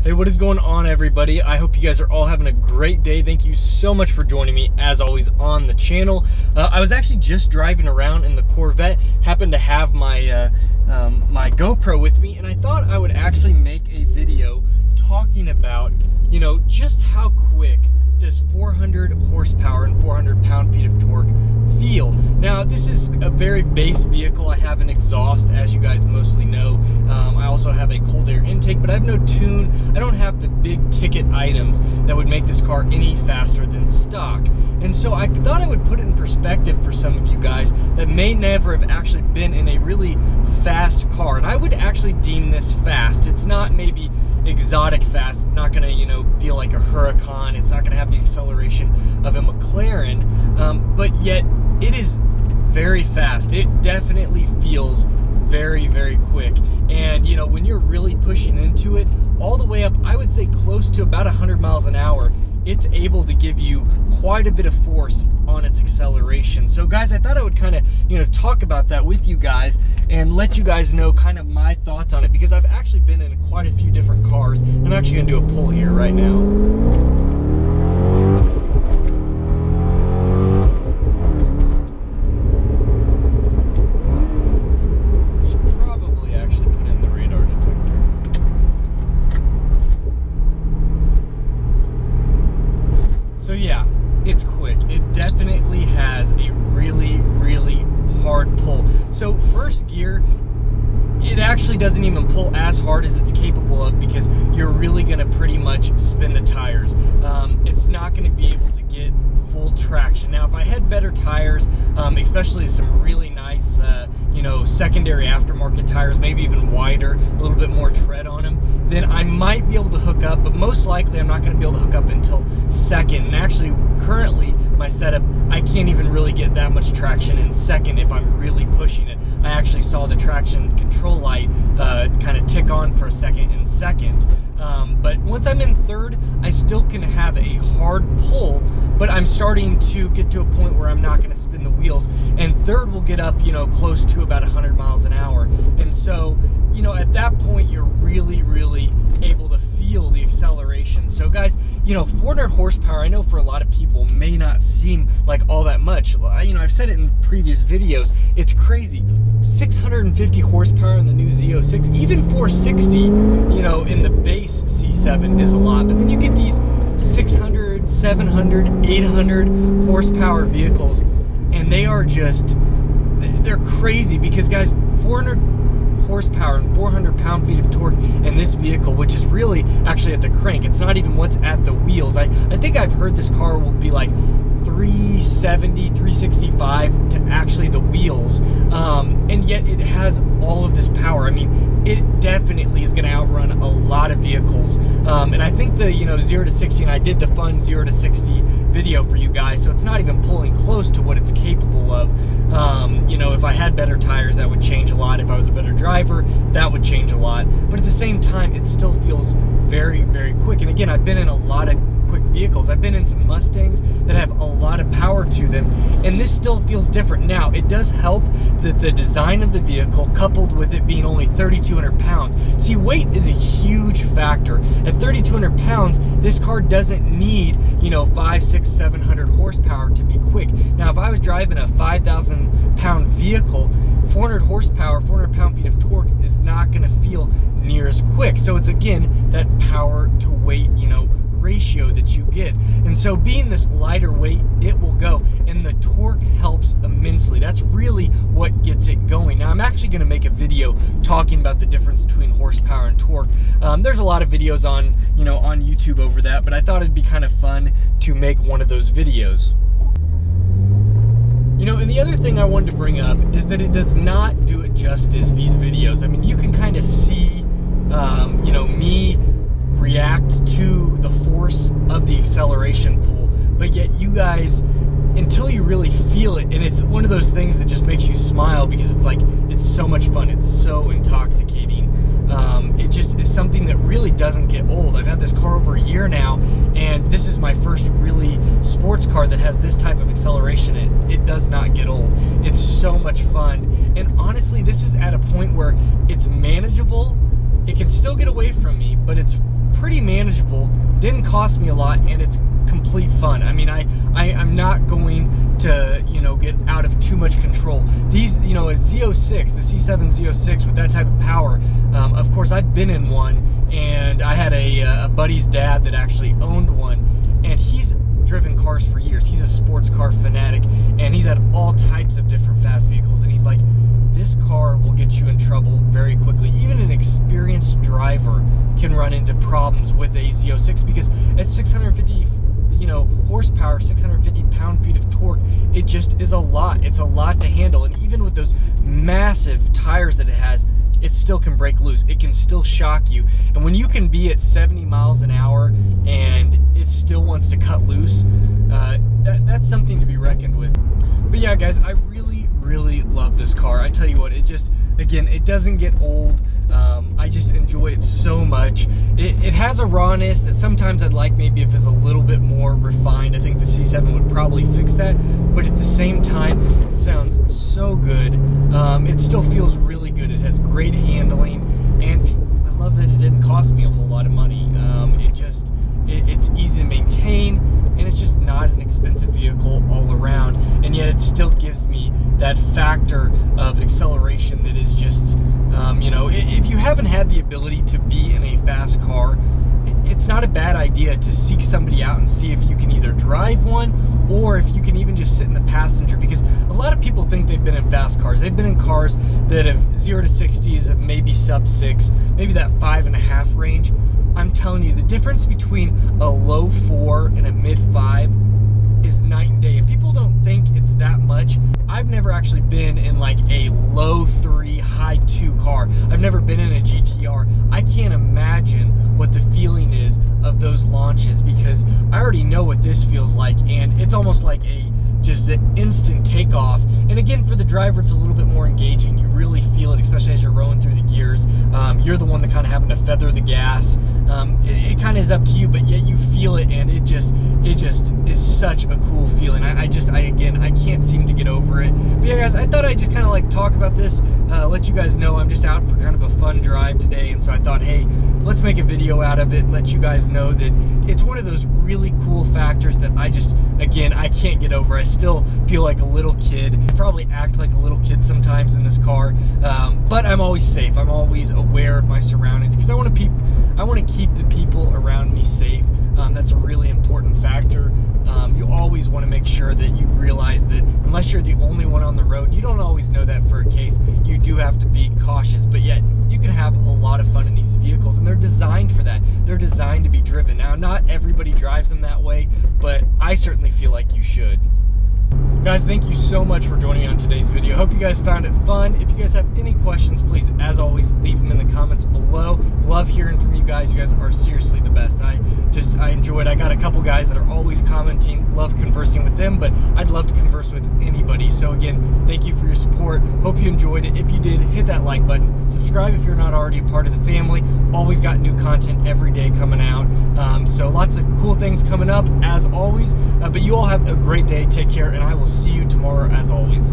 Hey, what is going on, everybody? I hope you guys are all having a great day. Thank you so much for joining me, as always, on the channel. I was actually just driving around in the Corvette, happened to have my my GoPro with me, and I thought I would actually make a video talking about, you know, just how quick does 400 horsepower and 400 pound-feet of torque feel. Now, this is a very base vehicle. I have an exhaust, as you guys mostly know. I also have a cold air intake, but I have no tune. I don't have the big ticket items that would make this car any faster than stock. And so I thought I would put it in perspective for some of you guys that may never have actually been in a really fast car. And I would actually deem this fast. It's not maybe exotic fast. It's not gonna, you know, feel like a Huracan. It's not gonna have the acceleration of a McLaren, but yet it is very fast. It definitely feels very, very quick. And you know, when you're really pushing into it all the way up, I would say close to about 100 miles an hour, it's able to give you quite a bit of force on its acceleration. So guys, I thought I would kind of, you know, talk about that with you guys and let you guys know kind of my thoughts on it, because I've actually been in quite a few different cars. I'm actually gonna do a pull here right now. So yeah, it's quick. It definitely has a really, really hard pull. So first gear, it actually doesn't even pull as hard as it's capable of, because you're really gonna pretty much spin the tires. It's not gonna be able to get full traction. Now, if I had better tires, especially some really nice, you know, secondary aftermarket tires, maybe even wider, a little bit more tread on them, then I might be able to hook up, but most likely I'm not gonna be able to hook up until second. And actually, currently, my setup, I can't even really get that much traction in second if I'm really pushing it. I actually saw the traction control light kind of tick on for a second in second. But once I'm in third, I still can have a hard pull, but I'm starting to get to a point where I'm not going to spin the wheels. And third will get up, you know, close to about 100 miles an hour. And so, you know, at that point, you're really, really able to feel the acceleration. So guys, you know, 400 horsepower, I know for a lot of people may not seem like all that much. You know, I've said it in previous videos, it's crazy. 650 horsepower in the new Z06, even 460, you know, in the base C7 is a lot. But then you get these 600, 700, 800 horsepower vehicles, and they are just, they're crazy, because guys, 400 horsepower and 400 pound-feet of torque in this vehicle, which is really actually at the crank. It's not even what's at the wheels. I think I've heard this car will be like 370, 365 to actually the wheels, and yet it has all of this power. I mean, it definitely is going to outrun a lot of vehicles, and I think the, you know, 0 to 60, and I did the fun 0 to 60 video for you guys, so it's not even pulling close to what it's capable of. You know, if I had better tires, that would change a lot. If I was a better driver, that would change a lot. But at the same time, it still feels very, very quick. And again, I've been in a lot of quick vehicles. I've been in some Mustangs that have a lot of power to them, and this still feels different. Now, it does help that the design of the vehicle, coupled with it being only 3,200 pounds. See, weight is a huge factor. At 3,200 pounds, this car doesn't need, you know, 500, 600, 700 horsepower to be quick. Now, if I was driving a 5,000 pound vehicle, 400 horsepower, 400 pound-feet of torque is not going to feel near as quick. So it's, again, that power to weight, you know, ratio that you get. And so being this lighter weight, it will go, and the torque helps immensely. That's really what gets it going. Now, I'm actually going to make a video talking about the difference between horsepower and torque. There's a lot of videos on, you know, on YouTube over that, but I thought it'd be kind of fun to make one of those videos. You know, and the other thing I wanted to bring up is that it does not do it justice, these videos. I mean, you can kind of see, you know, me react to the force of the acceleration pull, but yet you guys, until you really feel it, and it's one of those things that just makes you smile, because it's like, it's so much fun, it's so intoxicating. It just is something that really doesn't get old. I've had this car over a year now, and this is my first really sports car that has this type of acceleration. It does not get old. It's so much fun, and honestly, this is at a point where it's manageable. It can still get away from me, but it's pretty manageable, didn't cost me a lot, and it's complete fun. I mean, I'm not going to, you know, get out of too much control. These, you know, a Z06, the C7 Z06 with that type of power, of course I've been in one, and I had a buddy's dad that actually owned one, and he's driven cars for years. He's a sports car fanatic, and he's had all types of different fast vehicles, and he's like, this car will get you in trouble very quickly. Even an experienced driver can run into problems with a Z06 because at 650, you know, horsepower, 650 pound-feet of torque, it just is a lot. It's a lot to handle, and even with those massive tires that it has, it still can break loose. It can still shock you. And when you can be at 70 miles an hour and it still wants to cut loose, that's something to be reckoned with. But yeah, guys, I really love this car. I tell you what, it just, again, it doesn't get old. I just enjoy it so much. It has a rawness that sometimes I'd like maybe if it's a little bit more refined. I think the C7 would probably fix that, but at the same time, it sounds so good. It still feels really good. It has great handling, and I love that it didn't cost me a whole lot of money. It's easy to maintain, and it's just not an expensive vehicle all around, and yet it still gives me that factor of acceleration that is just, you know, if you haven't had the ability to be in a fast car, it's not a bad idea to seek somebody out and see if you can either drive one or if you can even just sit in the passenger, because a lot of people think they've been in fast cars. They've been in cars that have 0 to 60s of maybe sub 6, maybe that 5.5 range. I'm telling you, the difference between a low 4 and a mid 5 is night and day. And people don't think it's that much. I've never actually been in like a low 3, high 2 car. I've never been in a GTR. I can't imagine what the feeling is of those launches, because I already know what this feels like, and it's almost like just an instant takeoff. And again, for the driver, it's a little bit more engaging. You really feel it, especially as you're rolling through the gears. You're the one that kind of having to feather the gas. It kind of is up to you, but yet you feel it, and it just is such a cool feeling. I can't seem to get over it. But yeah, guys, I thought I'd just kind of like talk about this, let you guys know I'm just out for kind of a fun drive today, and so I thought, hey, let's make a video out of it, let you guys know that it's one of those really cool factors that I can't get over. I still feel like a little kid. I probably act like a little kid sometimes in this car, but I'm always safe. I'm always aware of my surroundings, because I want to keep the people around me safe. That's a really important factor. You always want to make sure that you realize that unless you're the only one on the road, you don't always know that for a case, you do have to be cautious, but yet you can have a lot of fun in these vehicles, and they're designed for that. They're designed to be driven. Now, not everybody drives them that way, but I certainly feel like you should. Guys, thank you so much for joining me on today's video. Hope you guys found it fun. If you guys have any questions, please, as always, leave them in the comments below. Love hearing from you guys. You guys are seriously the best. I enjoyed. I got a couple guys that are always commenting. Love conversing with them, but I'd love to converse with anybody. So again, thank you for your support. Hope you enjoyed it. If you did, hit that like button. Subscribe if you're not already a part of the family. Always got new content every day coming out. So lots of cool things coming up, as always. But you all have a great day. Take care, and I will see you tomorrow as always.